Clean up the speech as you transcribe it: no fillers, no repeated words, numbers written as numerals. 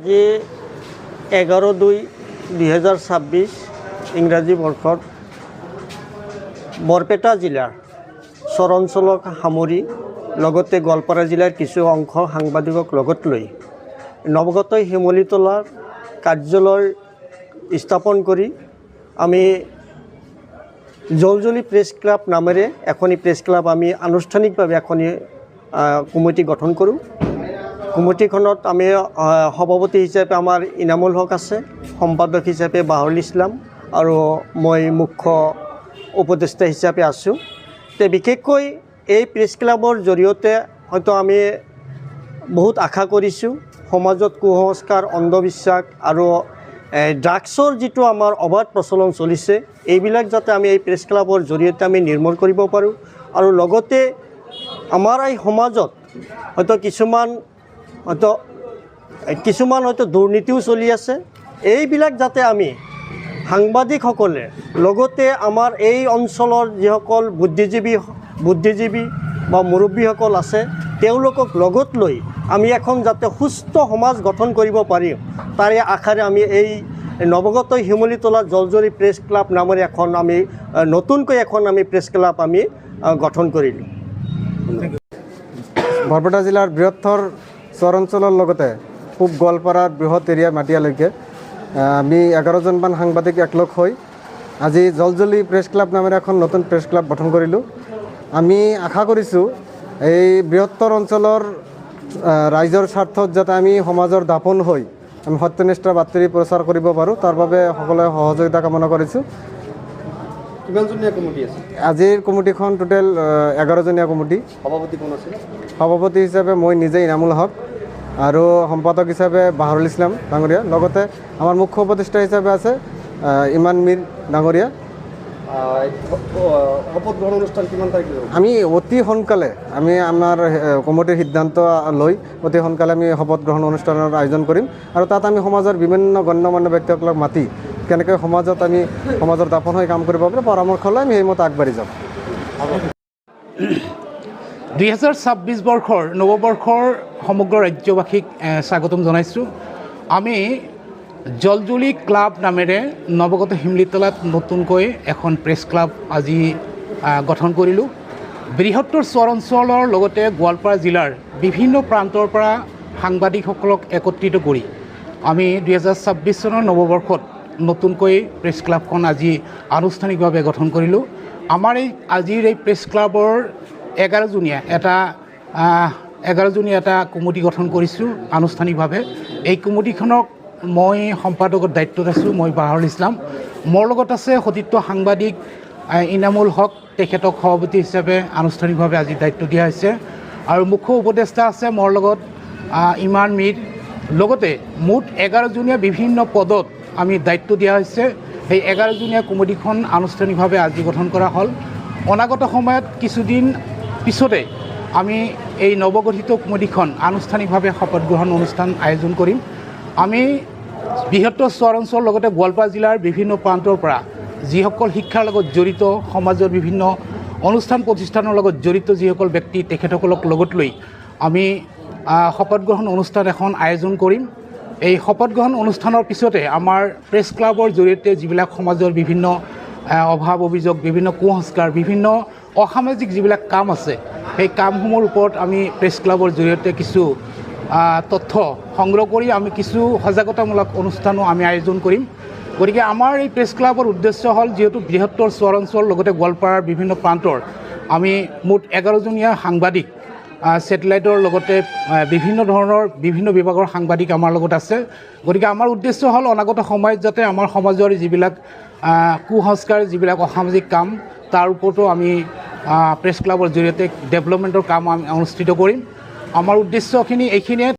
আজি 11/2/2026 ইংৰাজী বৰ্ষত বৰপেটা জিলাৰ চৰ অঞ্চলক সামৰি লগতে গোৱালপাৰা জিলাৰ কিছু অংশ সাংবাদিকক লগত লৈ নৱগত শিমলীতলাৰ কাৰ্যালয় স্থাপন কৰি আমি জলজলি প্ৰেছ ক্লাব নামেৰে এখনি প্ৰেছ ক্লাব আমি আনুষ্ঠানিকভাৱে এখনি কমিটি গঠন কৰোঁ। কমিটিখনত আমি সভাপতি হিচাপে আমাৰ ইনামুল হক আছে, সম্পাদক হিচাপে বাহৰুল ইছলাম আৰু মই মুখ্য উপদেষ্টা হিচাপে আছোঁ। তে বিশেষকৈ এই প্ৰেছ ক্লাবৰ জৰিয়তে হয়তো আমি বহুত আশা কৰিছোঁ সমাজত কুসংস্কাৰ, অন্ধবিশ্বাস আৰু ড্ৰাগছৰ যিটো আমাৰ অবাধ প্ৰচলন চলিছে এইবিলাক যাতে আমি এই প্ৰেছ ক্লাবৰ জৰিয়তে আমি নিৰ্মূল কৰিব পাৰোঁ আৰু লগতে আমাৰ এই সমাজত হয়তো কিছুমান হয়তো দুৰ্নীতিও চলি আছে, এইবিলাক যাতে আমি সাংবাদিকসকলে লগতে আমাৰ এই অঞ্চলৰ যিসকল বুদ্ধিজীৱী বা মুৰব্বীসকল আছে তেওঁলোকক লগত লৈ আমি এখন যাতে সুস্থ সমাজ গঠন কৰিব পাৰিম তাৰে আশাৰে আমি এই নৱগত শিমলীতলা জলজলি প্ৰেছ ক্লাব নামেৰে নতুনকৈ এখন প্ৰেছ ক্লাব আমি গঠন কৰিলোঁ। বৰপেটা জিলাৰ বৃহত্তৰ চৰ অঞ্চলৰ লগতে পূব গোৱালপাৰাৰ বৃহৎ এৰিয়া মাটিয়ালৈকে আমি 11জনমান সাংবাদিক একলগ হৈ আজি জলজলি প্ৰেছ ক্লাব নামেৰে এখন নতুন প্ৰেছ ক্লাব গঠন কৰিলোঁ। আমি আশা কৰিছোঁ এই বৃহত্তৰ অঞ্চলৰ ৰাইজৰ স্বাৰ্থত যাতে আমি সমাজৰ দাপোন হৈ আমি সত্যনিষ্ঠা বাতৰি প্ৰচাৰ কৰিব পাৰোঁ তাৰ বাবে সকলোৱে সহযোগিতা কামনা কৰিছোঁ। কিমানজনীয়া কমিটি আছে? আজিৰ কমিটিখন টোটেল 11জনীয়া কমিটি। সভাপতি কোন আছে? সভাপতি হিচাপে মই নিজে ইনামুল হক আৰু সম্পাদক হিচাপে বাহৰুল ইছলাম ডাঙৰীয়া, লগতে আমাৰ মুখ্য উপদেষ্টা হিচাপে আছে ইমান মীৰ ডাঙৰীয়া। শপত গ্ৰহণ অনুষ্ঠান কিমান তাৰিখে? আমি অতি সোনকালে আমাৰ কমিটিৰ সিদ্ধান্ত লৈ অতি সোনকালে আমি শপত গ্ৰহণ অনুষ্ঠানৰ আয়োজন কৰিম আৰু তাত আমি সমাজৰ বিভিন্ন গণ্যমান্য ব্যক্তিসকলক মাতি কেনেকৈ সমাজৰ দাপোন হৈ কাম কৰিব পাৰে পৰামৰ্শ লৈ আমি সেইমতে আগবাঢ়ি যাম। 2026 বৰ্ষৰ নৱবৰ্ষৰ সমগ্ৰ ৰাজ্যবাসীক স্বাগতম জনাইছোঁ। আমি জলজলি ক্লাব নামেৰে নৱগত শিমলীতলাত নতুনকৈ এখন প্ৰেছ ক্লাব আজি গঠন কৰিলোঁ। বৃহত্তৰ চৰ অঞ্চলৰ লগতে গোৱালপাৰা জিলাৰ বিভিন্ন প্ৰান্তৰ পৰা সাংবাদিকসকলক একত্ৰিত কৰি আমি 2026 চনৰ নৱবৰ্ষত নতুনকৈ প্ৰেছ ক্লাবখন আজি আনুষ্ঠানিকভাৱে গঠন কৰিলোঁ। আমাৰ আজিৰ এই প্ৰেছ ক্লাবৰ 11জনীয়া এটা কমিটি গঠন কৰিছোঁ আনুষ্ঠানিকভাৱে। এই কমিটিখনক মই সম্পাদকৰ দায়িত্বত আছোঁ, মই বাহৰুল ইছলাম। মোৰ লগত আছে সতীৰ্থ সাংবাদিক ইনামুল হক, তেখেতক সভাপতি হিচাপে আনুষ্ঠানিকভাৱে আজি দায়িত্ব দিয়া হৈছে আৰু মুখ্য উপদেষ্টা আছে মোৰ লগত ইমান মীৰ। লগতে মুঠ 11জনীয়া বিভিন্ন পদত আমি দায়িত্ব দিয়া হৈছে। সেই 11জনীয়া কমিটিখন আনুষ্ঠানিকভাৱে আজি গঠন কৰা হ'ল। অনাগত সময়ত কিছুদিন পিছতে আমি এই নৱগঠিত কমিটিখন আনুষ্ঠানিকভাৱে শপত গ্ৰহণ অনুষ্ঠান আয়োজন কৰিম। আমি বৃহত্তৰ চৰ অঞ্চলৰ লগতে গোৱালপাৰা জিলাৰ বিভিন্ন প্ৰান্তৰ পৰা যিসকল শিক্ষাৰ লগত জড়িত, সমাজৰ বিভিন্ন অনুষ্ঠান প্ৰতিষ্ঠানৰ লগত জড়িত যিসকল ব্যক্তি তেখেতসকলক লগত লৈ আমি শপত গ্ৰহণ অনুষ্ঠান এখন আয়োজন কৰিম। এই শপত গ্ৰহণ অনুষ্ঠানৰ পিছতে আমাৰ প্ৰেছ ক্লাবৰ জৰিয়তে যিবিলাক সমাজৰ বিভিন্ন অভাৱ অভিযোগ, বিভিন্ন কুসংস্কাৰ, বিভিন্ন অসামাজিক যিবিলাক কাম আছে সেই কামসমূহৰ ওপৰত আমি প্ৰেছ ক্লাবৰ জৰিয়তে কিছু তথ্য সংগ্ৰহ কৰি আমি কিছু সজাগতামূলক অনুষ্ঠানো আমি আয়োজন কৰিম। গতিকে আমাৰ এই প্ৰেছ ক্লাবৰ উদ্দেশ্য হ'ল যিহেতু বৃহত্তৰ চৰ অঞ্চল লগতে গোৱালপাৰাৰ বিভিন্ন প্ৰান্তৰ আমি মুঠ 11জনীয়া সাংবাদিক ছেটেলাইটৰ লগতে বিভিন্ন বিভাগৰ সাংবাদিক আমাৰ লগত আছে। গতিকে আমাৰ উদ্দেশ্য হ'ল অনাগত সময়ত যাতে আমাৰ সমাজৰ যিবিলাক কুসংস্কাৰ, যিবিলাক অসামাজিক কাম তাৰ ওপৰতো আমি প্ৰেছ ক্লাবৰ জৰিয়তে ডেভেলপমেণ্টৰ কাম আমি অনুষ্ঠিত কৰিম। আমাৰ উদ্দেশ্যখিনি এইখিনিয়ে।